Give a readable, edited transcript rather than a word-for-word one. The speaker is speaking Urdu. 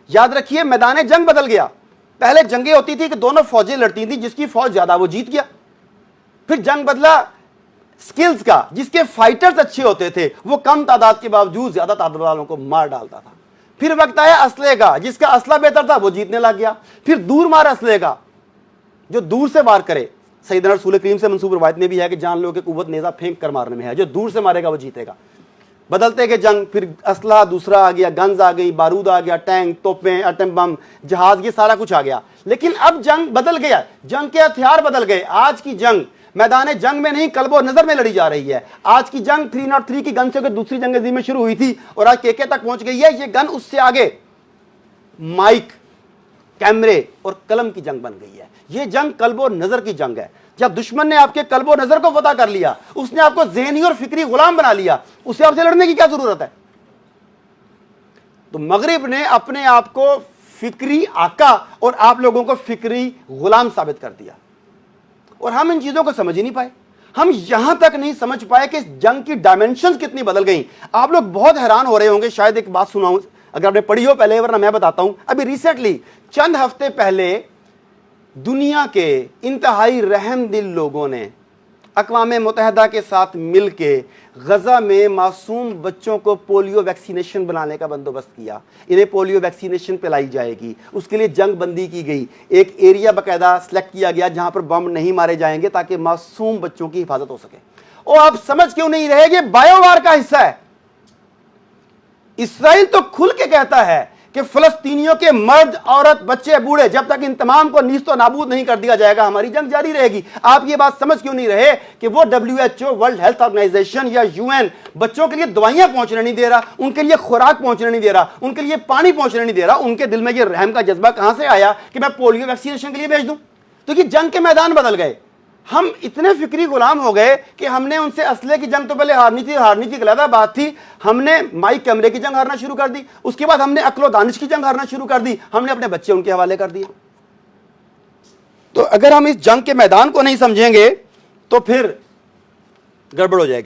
یاد رکھیے میدان جنگ بدل گیا. پہلے جنگیں ہوتی تھی کہ دونوں فوجیں لڑتی تھیں, جس کی فوج زیادہ وہ جیت گیا. پھر جنگ بدلا سکلز کا, جس کے فائٹرز اچھے ہوتے تھے وہ کم تعداد کے باوجود زیادہ تعداد والوں کو مار ڈالتا تھا. پھر وقت آیا اسلحے کا, جس کا اسلحہ بہتر تھا وہ جیتنے لگ گیا. پھر دور مار اسلحے کا, جو دور سے وار کرے. سیدنا رسول کریم سے منسوب روایت میں بھی ہے کہ جان لو کہ قوت نیزہ پھینک کر مارنے میں ہے, جو دور سے مارے گا وہ جیتے گا. بدلتے گئے جنگ, پھر اسلحہ دوسرا آ گیا, گنز آ گئی, بارود آ گیا, ٹینک, توپیں, ایٹم بم, جہاز, یہ سارا کچھ آ گیا. لیکن اب جنگ بدل گیا, جنگ کے ہتھیار بدل گئے. آج کی جنگ میدان جنگ میں نہیں, قلب و نظر میں لڑی جا رہی ہے. آج کی جنگ 303 کی گن سے دوسری جنگ عظیم میں شروع ہوئی تھی اور آج کے تک پہنچ گئی ہے. یہ گن اس سے آگے مائک, کیمرے اور قلم کی جنگ بن گئی ہے. یہ جنگ قلب و نظر کی جنگ ہے. جب دشمن نے آپ کے قلب و نظر کو فتح کر لیا, اس نے آپ کو ذہنی اور فکری غلام بنا لیا, اسے آپ سے لڑنے کی کیا ضرورت ہے؟ تو مغرب نے اپنے آپ کو فکری آقا اور آپ لوگوں کو فکری غلام ثابت کر دیا, اور ہم ان چیزوں کو سمجھ ہی نہیں پائے. ہم یہاں تک نہیں سمجھ پائے کہ جنگ کی ڈائمنشنز کتنی بدل گئیں. آپ لوگ بہت حیران ہو رہے ہوں گے, شاید ایک بات سناؤں, اگر آپ نے پڑھی ہو پہلے, ورنہ میں بتاتا ہوں. ابھی ریسنٹلی چند ہفتے پہلے دنیا کے انتہائی رحم دل لوگوں نے اقوام متحدہ کے ساتھ مل کے غزہ میں معصوم بچوں کو پولیو ویکسینیشن بنانے کا بندوبست کیا. انہیں پولیو ویکسینیشن پلائی جائے گی, اس کے لیے جنگ بندی کی گئی. ایک ایریا باقاعدہ سلیکٹ کیا گیا جہاں پر بم نہیں مارے جائیں گے تاکہ معصوم بچوں کی حفاظت ہو سکے. اور آپ سمجھ کیوں نہیں رہے گے بایو وار کا حصہ ہے. اسرائیل تو کھل کے کہتا ہے کہ فلسطینیوں کے مرد, عورت, بچے, بوڑھے, جب تک ان تمام کو نیست و نابود نہیں کر دیا جائے گا ہماری جنگ جاری رہے گی. آپ یہ بات سمجھ کیوں نہیں رہے کہ وہ WHO, ورلڈ ہیلتھ آرگنائزیشن یا UN بچوں کے لیے دوائیاں پہنچنے نہیں دے رہا, ان کے لیے خوراک پہنچنے نہیں دے رہا, ان کے لیے پانی پہنچنے نہیں دے رہا. ان کے دل میں یہ رحم کا جذبہ کہاں سے آیا کہ میں پولیو ویکسینیشن کے لیے بھیج دوں؟ تو یہ جنگ کے میدان بدل گئے. ہم اتنے فکری غلام ہو گئے کہ ہم نے ان سے اسلحے کی جنگ تو پہلے ہارنی تھی علیحدہ بات تھی. ہم نے مائک کیمرے کی جنگ ہارنا شروع کر دی, اس کے بعد ہم نے عقل و دانش کی جنگ ہارنا شروع کر دی, ہم نے اپنے بچے ان کے حوالے کر دیے. تو اگر ہم اس جنگ کے میدان کو نہیں سمجھیں گے تو پھر گڑبڑ ہو جائے گی.